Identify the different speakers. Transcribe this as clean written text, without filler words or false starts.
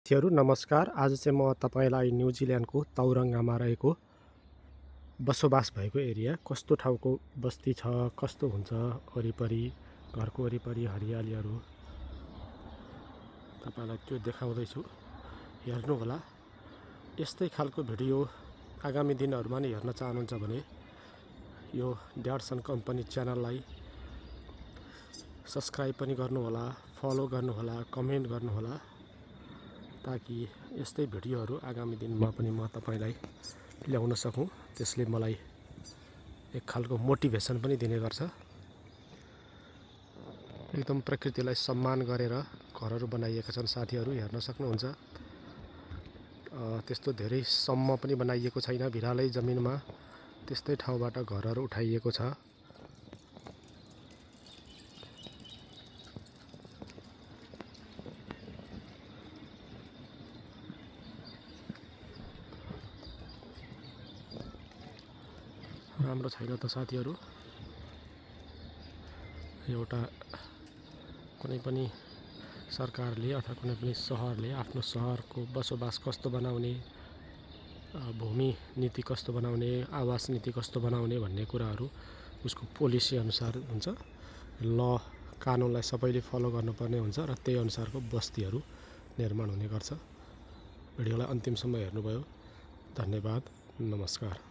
Speaker 1: साथीहरू नमस्कार। आज चाहिँ म तपाईँलाई न्युजिल्यान्डको तौरङ्गामा रहेको बसोबास भएको एरिया कस्तो ठाउँको बस्ती छ, कस्तो हुन्छ, वरिपरि घरको वरिपरि हरियालीहरू तपाईँलाई त्यो देखाउँदैछु। हेर्नुहोला। यस्तै खालको भिडियो आगामी दिनहरूमा नि हेर्न चाहनुहुन्छ भने यो ड्याडसन कम्पनी च्यानललाई सब्सक्राइब पनि गर्नुहोला, फलो गर्नुहोला, कमेन्ट गर्नुहोला, ताकि यस्तै भिडियोहरू आगामी दिनमा पनि म तपाईँलाई ल्याउन सकौँ। त्यसले मलाई एक खालको मोटिभेसन पनि दिने गर्छ। एकदम प्रकृतिलाई सम्मान गरेर घरहरू बनाइएका छन् साथीहरू, हेर्न सक्नुहुन्छ। त्यस्तो धेरै सम्म पनि बनाइएको छैन, भिरालै जमिनमा त्यस्तै ठाउँबाट घरहरू उठाइएको छ। राम्रो छैन त साथीहरू। एउटा कुनै पनि सरकारले अथवा कुनै पनि सहरले आफ्नो सहरको बसोबास कस्तो बनाउने, भूमि नीति कस्तो बनाउने, आवास नीति कस्तो बनाउने भन्ने कुराहरू उसको पोलिसी अनुसार हुन्छ। ल कानुनलाई सबैले फलो गर्नुपर्ने हुन्छ र त्यही अनुसारको बस्तीहरू निर्माण हुने गर्छ। भिडियोलाई अन्तिमसम्म हेर्नुभयो, धन्यवाद, नमस्कार।